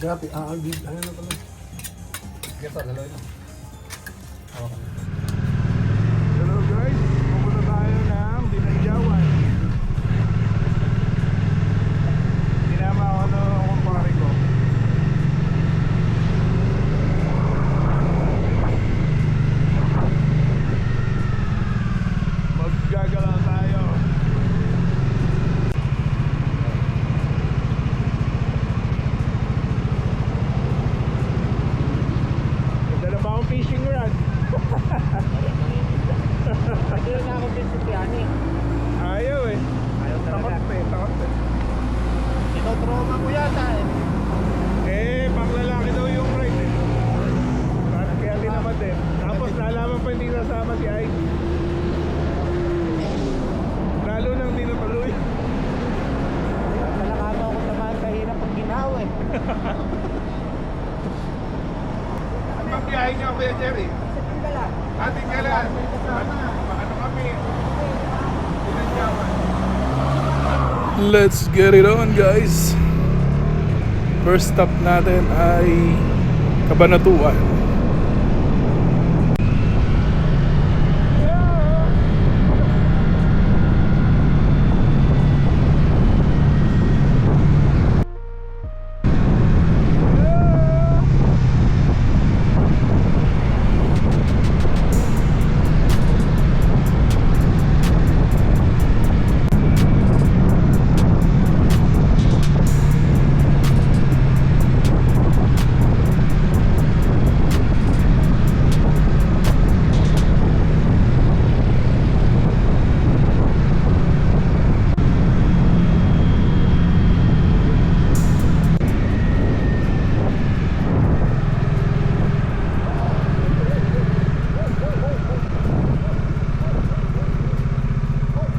Grabe, big, ano na pala. Gata, dalawa na. Hello guys, pupunta tayo ng Binanjawan. Sinama ako ng kumpare ko. Maggagala tayo. Dala ba akong fishing rod? Hindi na ako pinsipyani. Ayaw eh. Ayaw Takot talaga. takot eh. Tinotroma ko yata eh. Eh, pang lalaki daw yung ride eh. Kaya tinamad eh. Tapos nalaman pa hindi nasama si Ike. Lalo nang hindi natuloy. Talaga ako tamaan kahirap ang ginaw eh. Ang biyahe niyo, Kuya Jerry? Ating galan. Ano kami? Binanjawan. Let's get it on, guys. First stop natin ay Cabanatuan.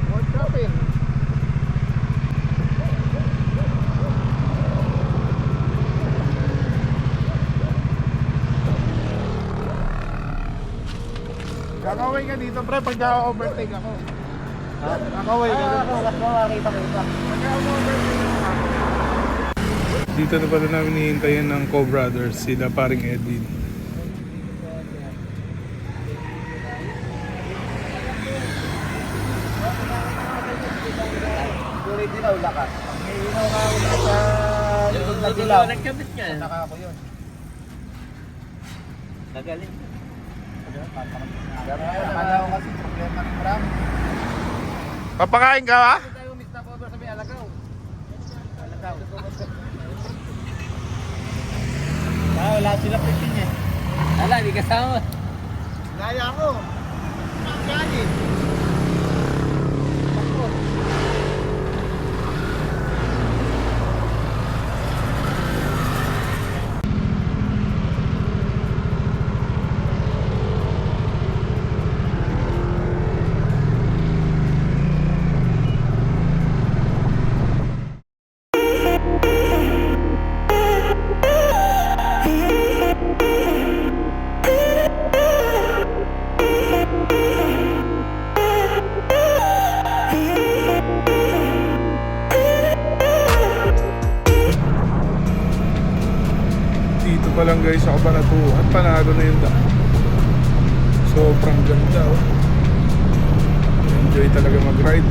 What's happening? Kakaway ka dito, pre, pag overtake ako. Ha? Kakaway ka dito. Mas makakita ko iba. Pag overtake ako. Dito na pala namin hihintayin ng Co-Brothers, sila paring Edwin. Kulay dilaw lakas. May ilaw ka ulit sa likod na dilaw. Nagkabit niya. Naka ako yun. Nagaling. Akala ko kasi problema ng ram. Papakain ka ba? Hindi tayo mix na cover sa may alagaw. Alagaw. Wala sila pipin eh. Wala, di kasama. Laya ko. Gani. Dito pa lang guys sa Cabanatuan, panalo na yung daan. Sobrang ganda oh. Enjoy talaga mag-ride.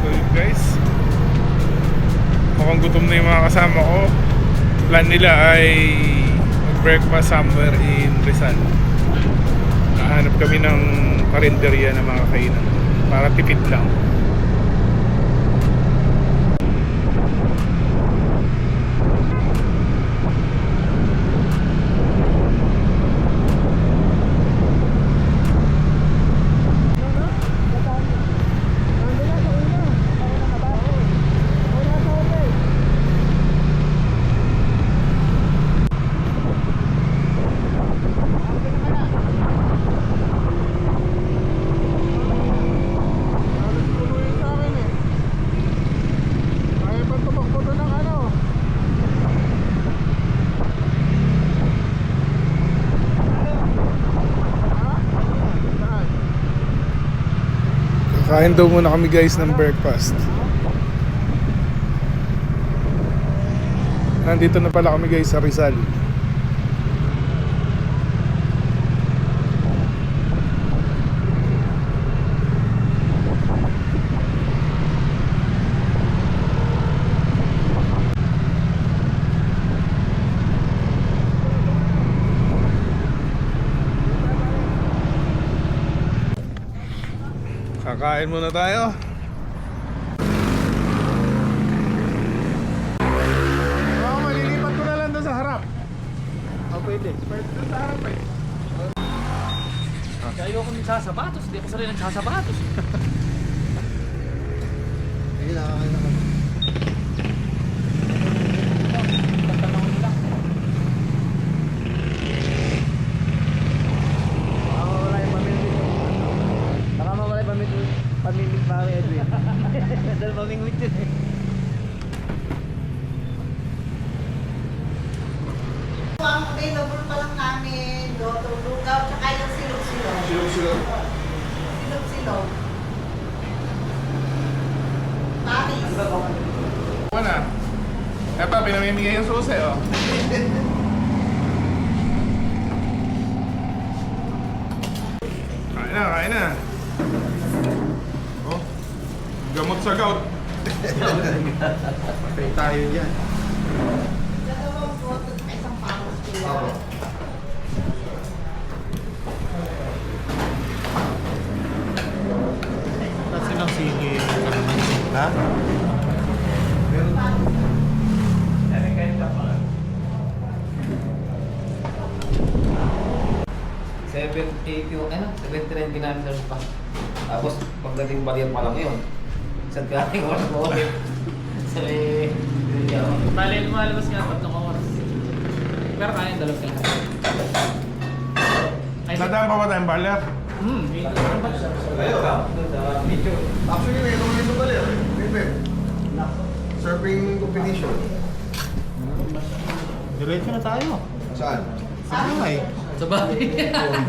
So yun guys, mukhang gutom na yung mga kasama ko. Plan nila ay mag-breakfast somewhere in Rizal. Nahanap kami ng karinderya na mga kainan para tipid lang. Kain daw muna kami guys ng breakfast. Nandito na pala kami guys sa Rizal. Kakain muna tayo. Oh, malilipat ko na lang doon sa harap. Oh, pwede. Pwede doon sa harap eh. Kaya ayoko nagsasapatos. Hindi ako sanay nagsasapatos. Sige, nakakain naman. Pamimig pa kami, Edwin. Dahil pamimig yun eh. Ang available pa lang namin, lugaw, tsaka yung silog-silog. Silog-silog. Silog-silog. Paris. Ano na? Eto, pinamimigay yung susi oh. Kain na, kain na. Oh, gamot sa gout. Patay tayo yan. Dalawang boto at isang paros kilo. Ako. Kasi ng sige. Ha? Meron. Ano? 7.30 namin na pa. Tapos pagdating bariyan pa lang yun. Isang kating oras mo ulit. Sabi, bali lumalabas nga 3 oras. Pero kaya yung dalawang kaya. Nadaan pa ba tayong baler? Actually, may itong nito pala eh. Pepe. Surfing competition. Diretso na tayo. Saan? Sa bahay. Sa bahay.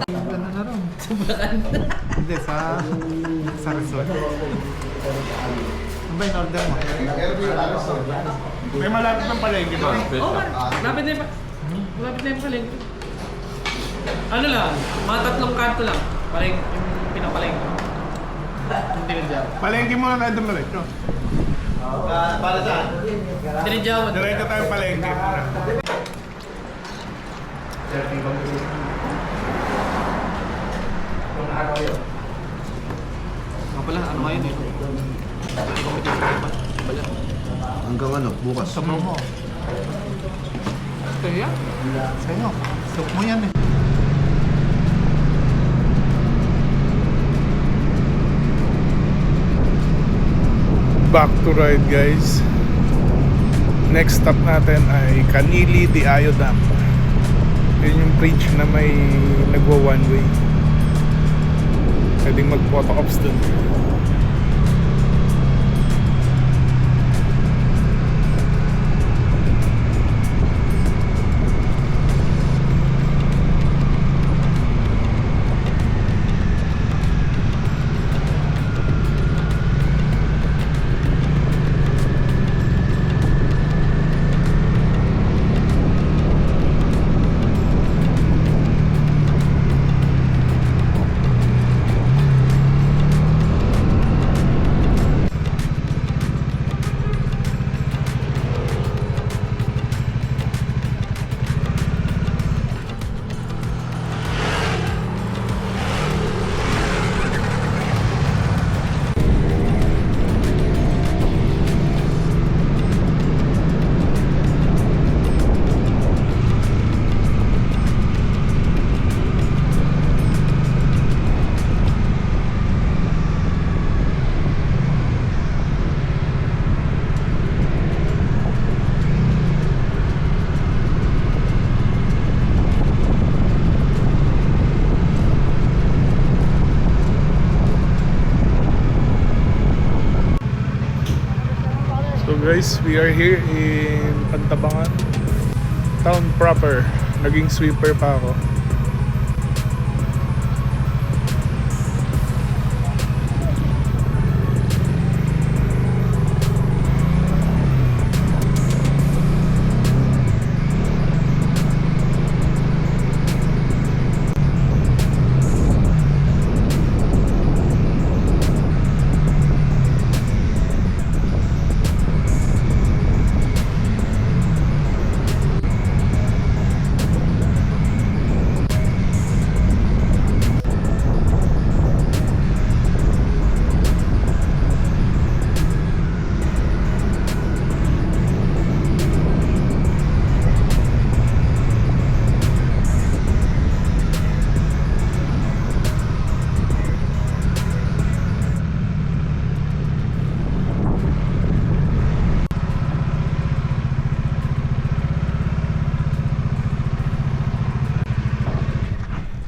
Ano na rin? Sa bakan. Hindi, sa resort. Ano ba yung order mo? Airplane Palace to. May malapit ng palengke doon. Oo, lapit na yung malapit na yung palengke. Ano lang, mga 3 kanto lang. Palengke, yung pinapalengke. Yung tinidyaw. Palengke muna tayo dumiretso. Para saan? Tinidyaw mo. Diretso tayong palengke. Surfing competition. Kung araw yun. Nga pala, ano ngayon eh? Hanggang ano? Bukas. Sa mo. Kaya? Sa'yo. Soup mo yan eh. Back to ride guys. Next stop natin ay Canili de Ayo Dam. Yun yung bridge na may nagwa one way. Pwedeng mag photo ops dun. Guys, we are here in Pantabangan town proper. Naging sweeper pa ako.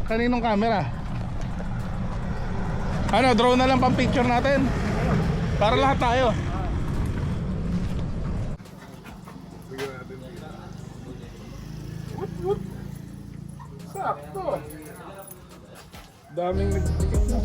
Kaninong camera? Ano, drone na lang pang picture natin? Para lahat tayo. Sakto. Daming nagdikit na.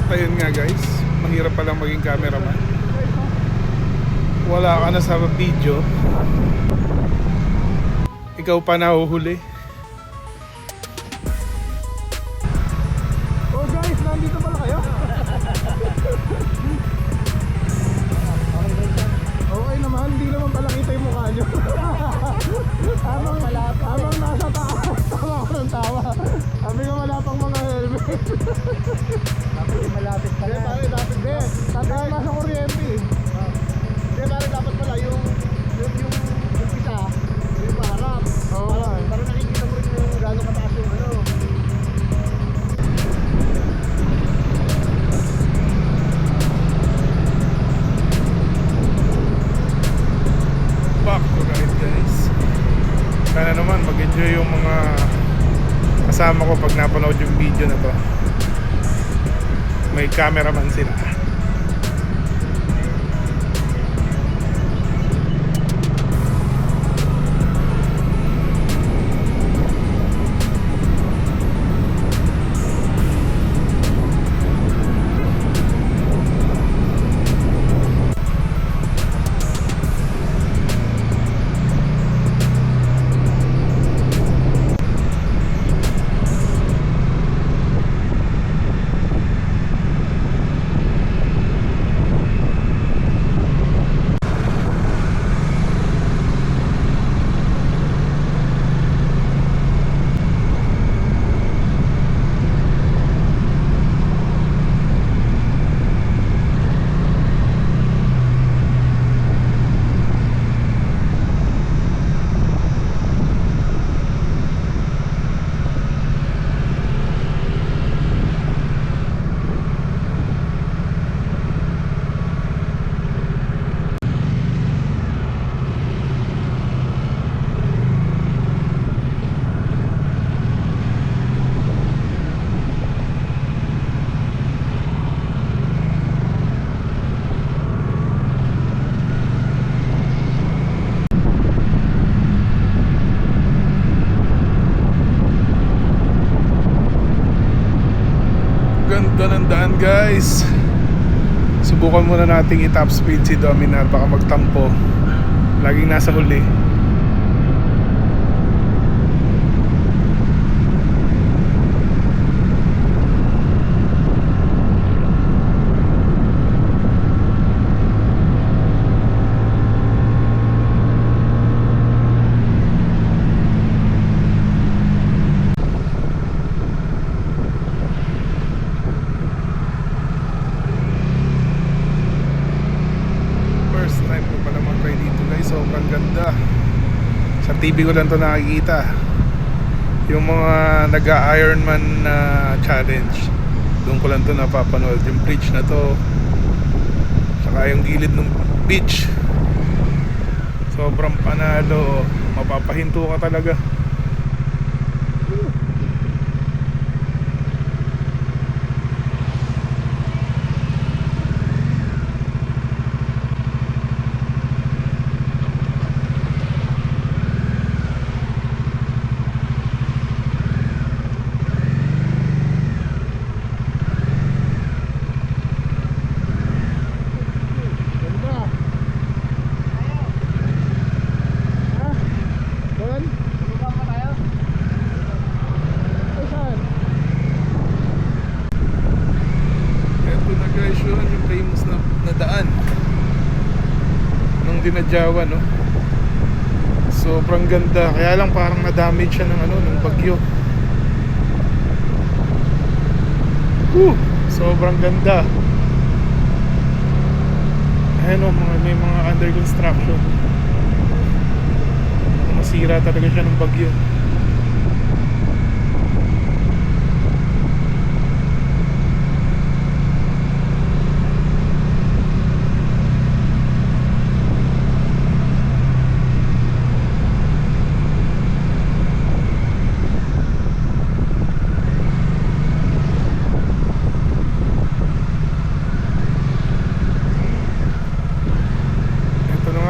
Ayun nga guys, mahirap palang maging cameraman. Wala ka na sa video, ikaw pa nahuhuli. Oh guys, nandito pala kayo? Okay naman, hindi naman pala kita yung mukha nyo. Habang nasa taas, tawa ko ng tawa. Sabi ko wala pang mga helmet. Malapit ka na. Pare, dapat din. Tatama sa kuryente eh. Hindi, pare, dapat pala yung isa, yung paharap. Oo. Para nakikita mo rin yung gano'ng kataas yung ano. Back to ride guys. Sana naman mag-enjoy yung mga kasama ko pag napanood yung video na to. May cameraman sila. Ganda ng daan guys. Subukan muna nating i-top speed si Dominar, baka magtampo. Laging nasa huli. Sobrang ganda. Sa TV ko lang to nakikita. Yung mga nag-Ironman na challenge, doon ko lang to napapanood. Yung bridge na to, saka yung gilid ng beach, sobrang panalo. Mapapahinto ka talaga. guys, yun yung famous na daan ng Dinadjawan, no? Sobrang ganda, kaya lang parang na-damage siya ng ng bagyo. Sobrang ganda. Ayan o, may mga under construction. Masira talaga siya ng bagyo.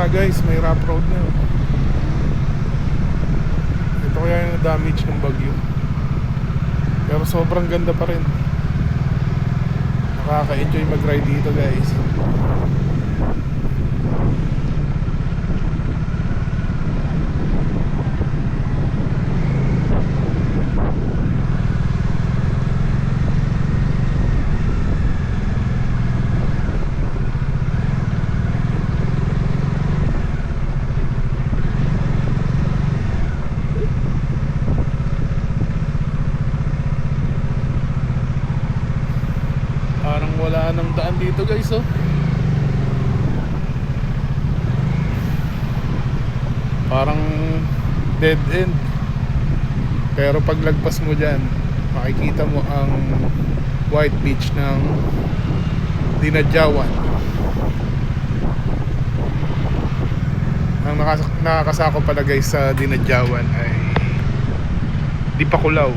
Guys, may rough road na. Ito kaya yung damage ng bagyo, pero sobrang ganda pa rin. Nakaka-enjoy mag-ride dito guys. Wala nang daan dito guys, oh. Parang dead end. Pero pag lagpas mo dyan, makikita mo ang white beach ng Dinadjawan. Ang nakakasako pala guys sa Dinadjawan ay Dipakulaw.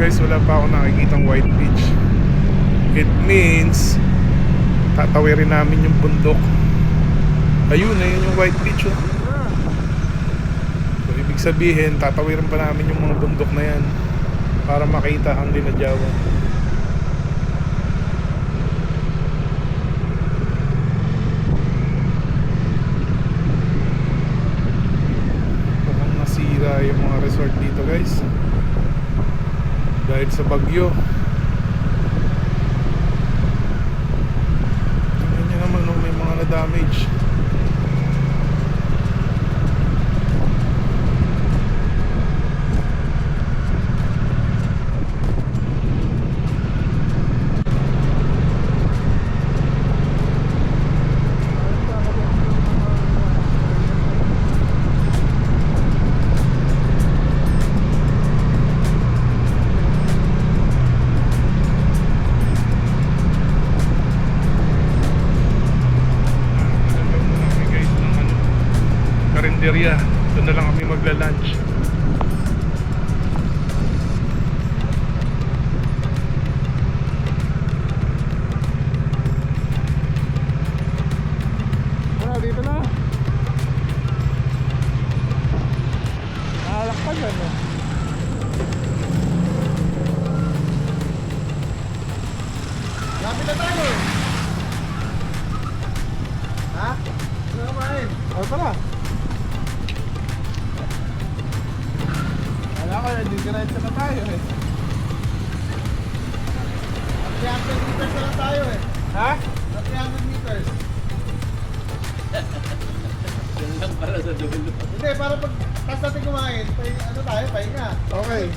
Guys, wala pa ako nakikitang white beach. It means tatawirin namin yung bundok. Ayun yung white beach, oh. So ibig sabihin tatawirin pa namin yung mga bundok na yan para makita ang Dinadjawan. Mukhang nasira yung mga resort dito guys dahil sa bagyo. Tingnan nyo naman, no, may mga na-damage. Karinderya, doon na lang kami magla-lunch. Dito na. Alakpan yan, no? Lapit na tayo. Ha? Ano naman? Ay pala. Wala ko, diretso na tayo eh. 300 meters na lang tayo eh. Ha? 300 meters. Para sa dulo. Hindi, para pag tas natin kumain, ano tayo, pahinga. Okay.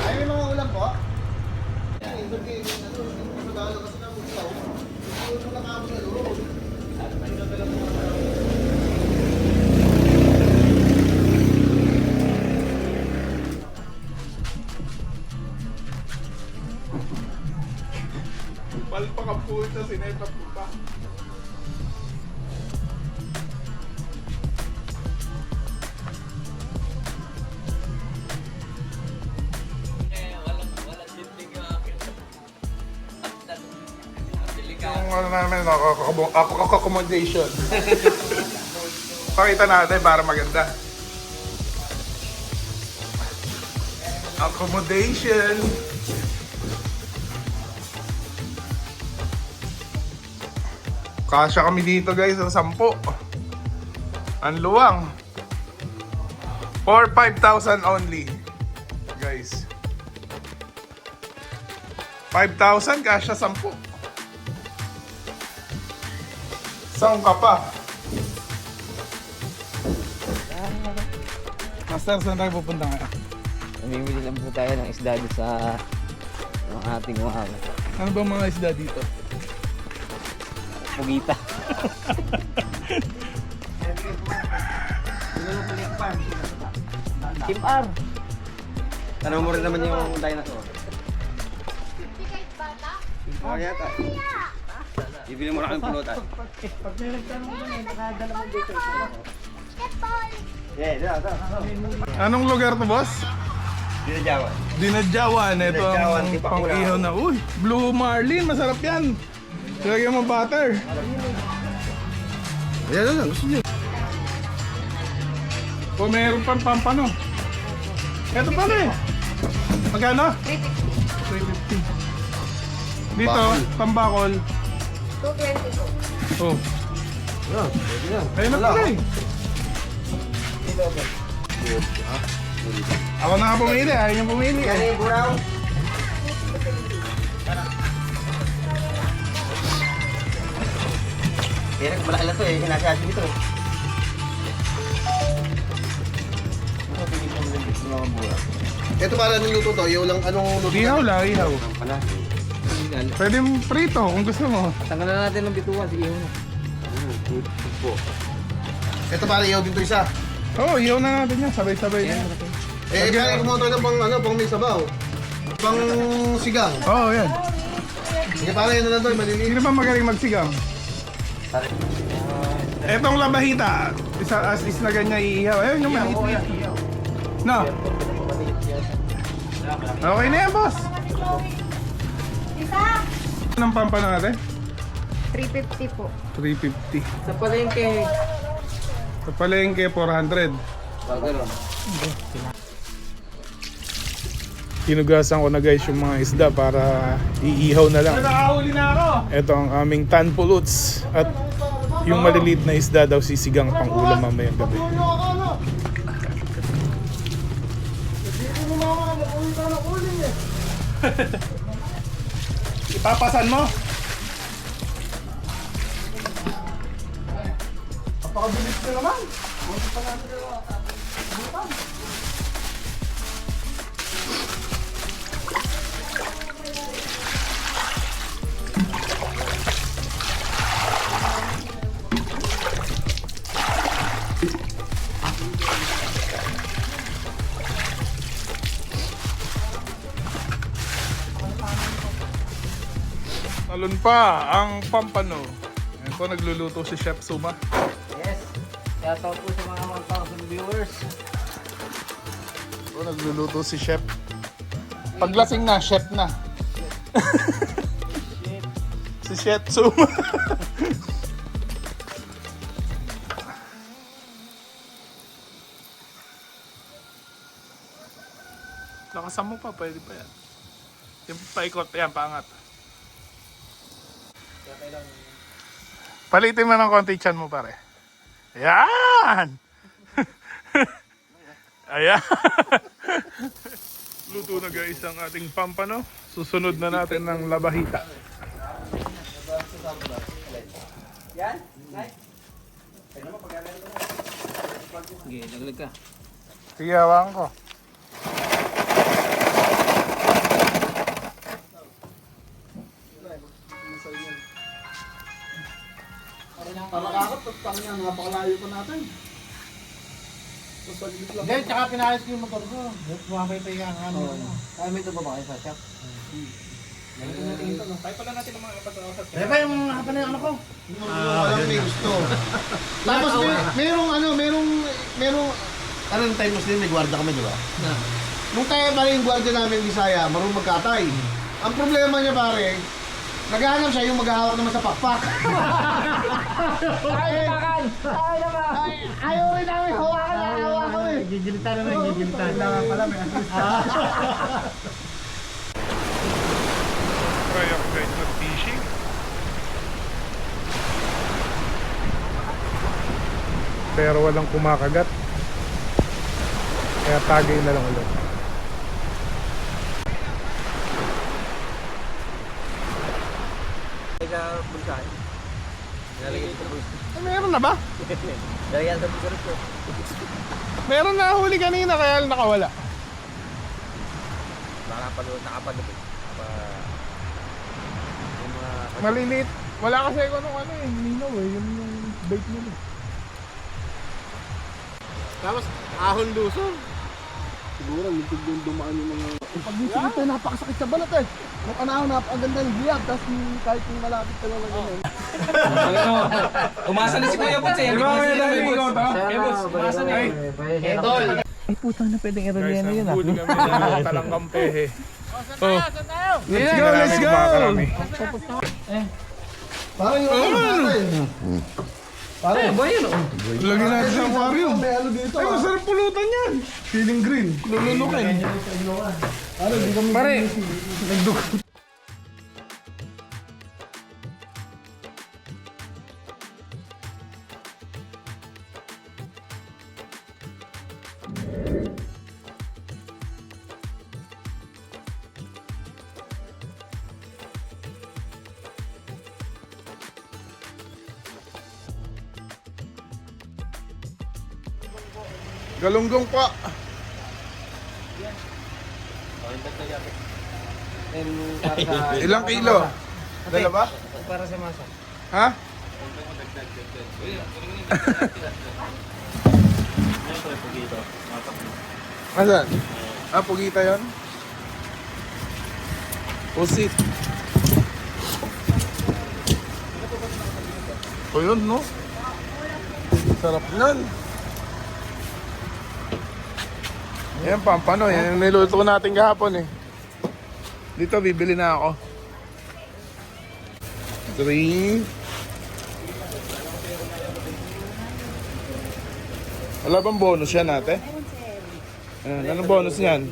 Ay, may mga ulam po? Ay, hindi, ano, madalo kasi na mutaw. Ito na kamo na loob. Palpak ang puta, sinepat mo pa. Yung ano namin, accommodation. Pakita natin para maganda. Accommodation. Kasya kami dito guys sa 10. Ang luwang. For 5,000 only. Guys. 5,000 kasya 10. Saan ka pa? Master, saan tayo pupunta ngayon? Namimili lang po tayo ng isda doon sa ating mga Ano ba mga isda dito? pugita. Kim R. Tanong mo rin naman yung dinosaur. Oh, yata. Ibili mo na kami pulutan. Anong lugar to, boss? Dinajawan. Dinadjawan. Ito Dinadjawan, ang Tipakulaw. pang-ihaw na. Uy, Blue Marlin. Masarap yan. Lagyan mo butter. Ayan na lang, gusto niyo. O meron pang pampano. Ito pala eh. Magkano? 350. Dito, tambakol. 220 po. Oh. Ayan, pwede yan. Ayun na pala eh. Ako na nga pumili. Ayaw niyong pumili eh. Yung buraw. Kaya malaki lang to eh, hinasyasin dito eh. Ito para niluto to, yung lang anong luto? Ihaw lang, ihaw. Pala. Pwede prito kung gusto mo. Tanggalan natin ng bituan. Sige mo. Ito para iyaw din to isa. Oo, ihaw na natin yan. Sabay-sabay na. Eh, kaya kumuha tayo ng pang, ano, pang may sabaw. Pang sigang. Oo, yan. Sige, para yun na lang to, maliliit. Sino ba magaling magsigang? Etong labahita, as is na ganyan iihaw. Ayun yung maliit. No? Okay na yan, boss. Isa? Anong pampano natin? 350 po. 350. Sa palengke. Sa palengke, 400. Pagano. Hinugasan ko na guys yung mga isda para iihaw na lang. Nakahuli na ako! Ito ang aming tan puluts. At yung maliliit na isda daw sisigang pang ulam mamayang gabi. Puno ako, ano? Hindi ko mumama, makulit ako ng uling eh. Ipapasan mo? Napakabilis na naman. Talon pa ang pampano. Ayan po, nagluluto si Chef Suma. Yes. Shoutout po sa mga 1,000 viewers. Po, nagluluto si Chef. Paglasing na, Chef na. Si Chef Suma. Lakasan mo pa, pwede pa yan. Yung paikot, yan, paangat. Palitin mo ng konti chan mo pare. Ayan! Ayan! Luto na guys ang ating pampano. Susunod na natin ng labahita. Sige, laglag ka. Sige, hawakan ko. Palakakot at tangyan, napakalayo pa natin. Hindi, tsaka pinayos ko yung motor ko. Bumabay pa yung ano. Ay, may ito ba ba kayo sa shop? Kaya ba yung hapa na yung ano ko? Walang may gusto. Tapos merong, anong time Muslim, may gwarda kami, di ba? Nung tayo pala yung gwarda namin Bisaya, marunong magkatay. Ang problema niya pare, naghahanap siya yung maghahawak naman sa pakpak. Ayaw rin namin hawakan na hawakan kami. Gigilitan na lang, gigilitan. Kailangan pala may assist. Try ako guys mag-fishing. Pero walang kumakagat. Kaya tagay na lang ulit. Meron na ba? Meron na huli kanina kaya nakawala. Nakapagupit. Maliliit. Wala kasi ako nung ano eh, ninaw eh, yung bait nila. Tapos ahon luson. Siguro litig yung dumaan yung mga... Pag dito ito, napakasakit sa balat eh. Nung panahon, napakaganda ng biyag. Tapos kahit yung malapit ka lang ganyan. Umasa na si Kuya Butz eh. Di ba may naliligaw to? Kuya Butz, umasa na eh. Idol. Ay putang na pwedeng Guys, iralihan na yun ah. nahuli kami ng talanggang pehe. Oh, Let's go, let's go! Parang yung ano natin. Parang Ba yun oh? lagyan natin sa aquarium. may ano dito. Ay, masarap pulutan yan. Feeling green. Lulunukin. Ano, hindi kami... Pare, galunggong pa. Ilang kilo? Dalawa? Para sa masa. Ha? Asan? Ah, pugita yun? Pusit. O yun, no? Sarap nun. Yan, pampano. Yan yung niluto ko natin kahapon eh. Dito, bibili na ako. 3. Wala bang bonus yan ate? Meron, sir. Ayan, anong bonus yan?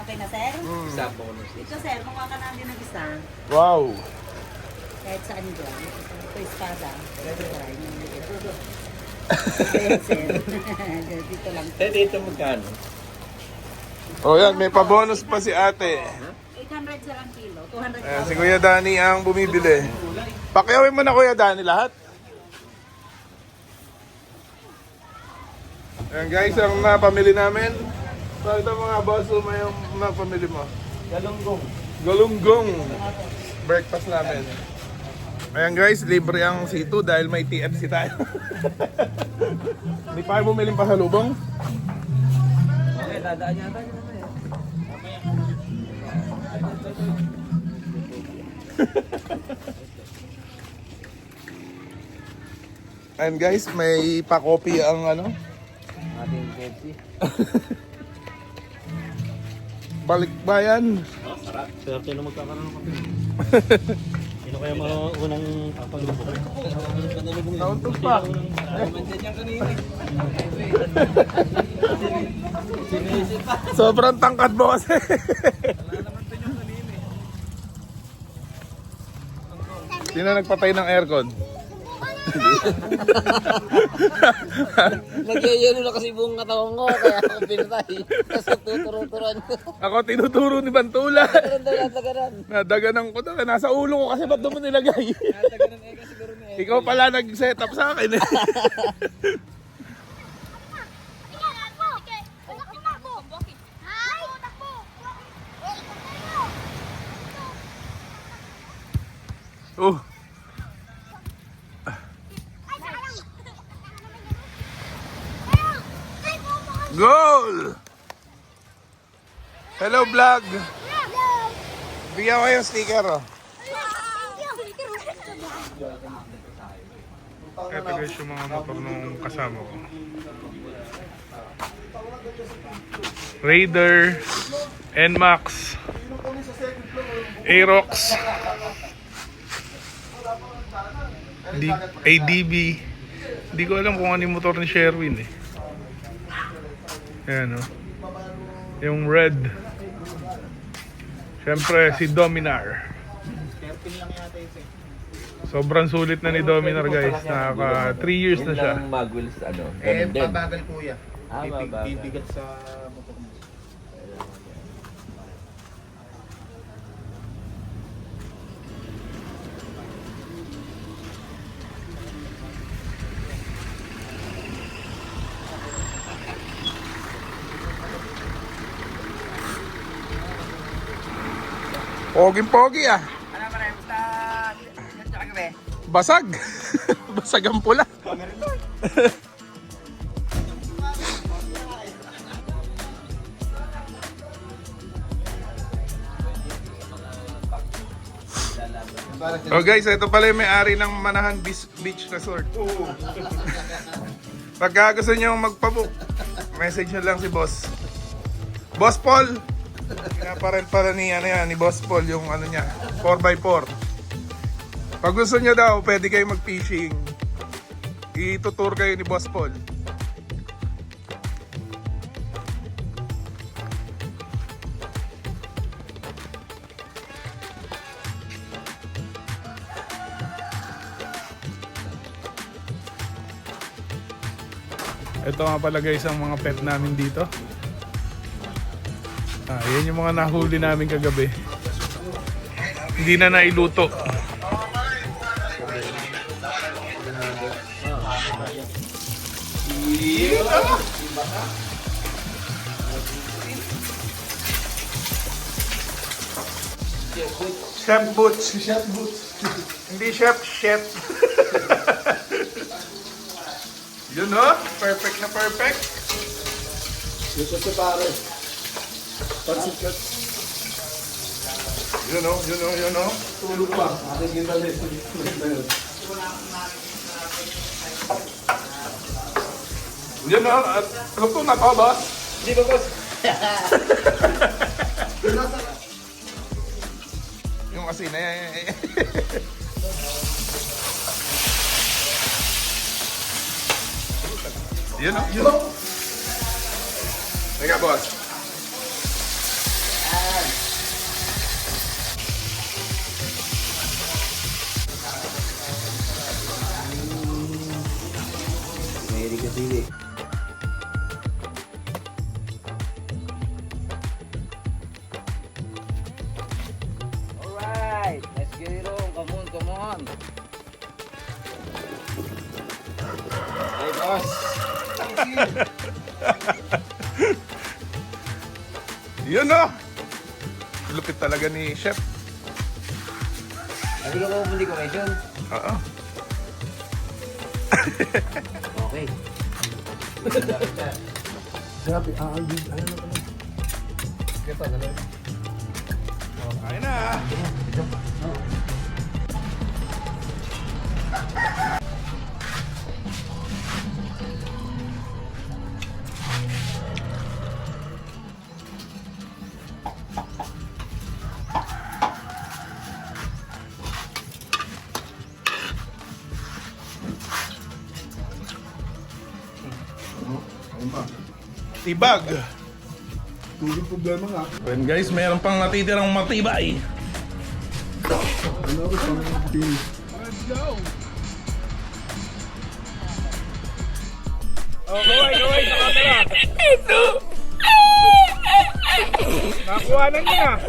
Okay na, sir? Isa bonus. Ito, sir, kumuha ka namin ng isa. Wow! Kahit saan dyan. Ito, espada. Pwede ba? Ayan, sir. Dito lang. Dito magkano? O yan, may pa-bonus pa si ate. 800 sir ang kilo. 200 Ayan, si Kuya Danny ang bumibili. Pakiawin mo na Kuya Danny lahat. Ayan guys, ang napamili namin. So ito mga boss, may yung napamili mo. Galunggong. Galunggong. Breakfast namin. Ayan guys, libre ang C2 dahil may TFC tayo. Hindi pa kayo bumiling pasalubong? Okay, dadaan yata yun. Ayan guys, may pa-copy ang ano. Ating Pepsi. Balikbayan. Swerte na magkakaroon ng kape. Sino kaya mga unang papalubog? Nauntog pa. Sobrang tangkad mo kasi. Sino nagpatay ng aircon? Nagyayelo na kasi buong katawan ko, kaya ako pinatay. Kasi tuturo-turuan ko. Ako tinuturo ni Bantula. Ganun daw lang sa ganun. Nadaganan ko na. Nasa ulo ko kasi ba't doon mo nilagay? Ikaw pala nag-set up sa akin eh. Oh. Goal! Hello vlog! Bigyan ko yung sticker oh. Ito guys yung mga motor nung kasama ko. Raider, NMAX, Aerox, ADB. Hindi ko alam kung ano yung motor ni Sherwin eh. Ayan o. Yung red. Siyempre si Dominar. Sobrang sulit na ni Dominar guys. Nakaka 3 years na siya. Mag-wheels, ano? Babagal kuya. Babagal. Bibigat sa motor mo. Poging-pogi ah. Basag. Basag ang pula. Oh guys, ito pala yung may-ari ng Manahan Beach Resort. Pagka gusto nyo magpabook, message nyo lang si Boss. Boss Paul! Pinaparent pala ni, ni Boss Paul yung ano niya, 4x4. Pag gusto nyo daw, pwede kayo mag-fishing. Itutour kayo ni Boss Paul. Ito nga pala guys ang mga pet namin dito. Yan yung mga nahuli namin kagabi. Hindi na nailuto. Chef Boots. Chef Boots. Hindi chef, chef. Yun o, perfect na perfect. Dito sa pare. Pansit cut. Yun o, yun o, yun o. Tulog pa. Ating kita nito. Yun o, luto na to, boss. Hindi ba, boss? Yung asin na yan. Yun o. Yo! Teka, boss. May ka TV. Alright, let's get it on. Come on, come on. Hey, boss. Yun o. Lupit talaga ni chef. Nabilo ko hindi commission. Oo. Okay. Grabe, ano na pala? Kita, gano'n. Ayun na. Tibag. Tulog problema nga. Well guys, meron pang natitirang matibay. Ano ako sa mga team? Let's go. Oh, kaway sa camera. Nakuha na niya.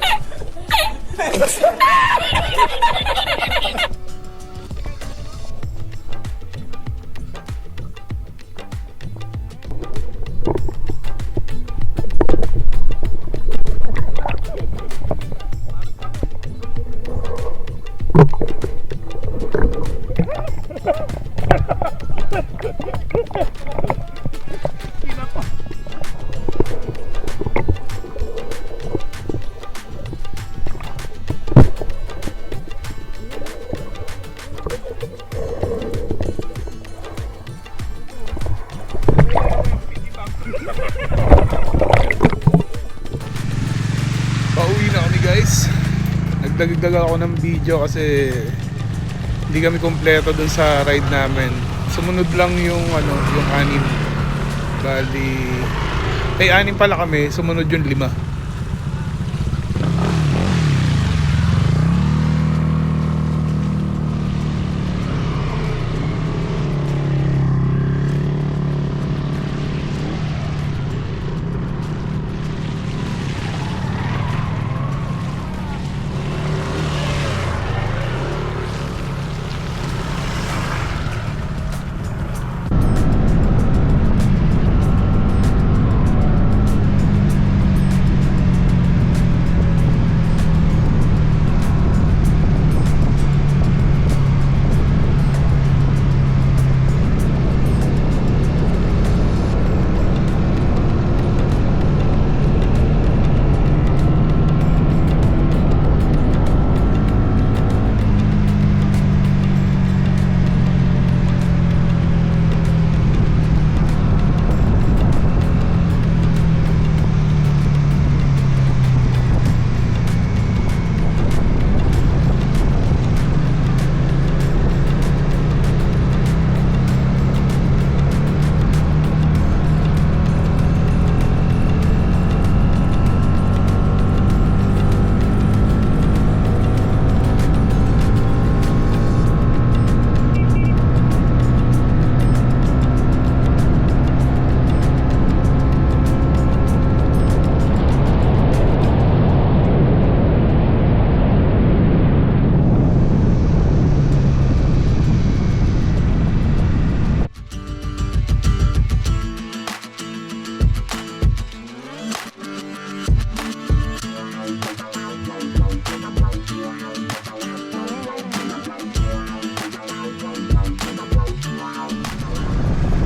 Pauwi na kami guys. Nagdagdag ako ng video kasi hindi kami kompleto dun sa ride namin. Sumunod lang yung yung 6. Bali, ay 6 pala kami, sumunod yung 5.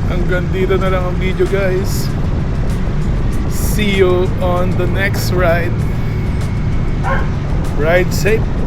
Hanggang dito na lang ang video guys. See you on the next ride. Ride safe.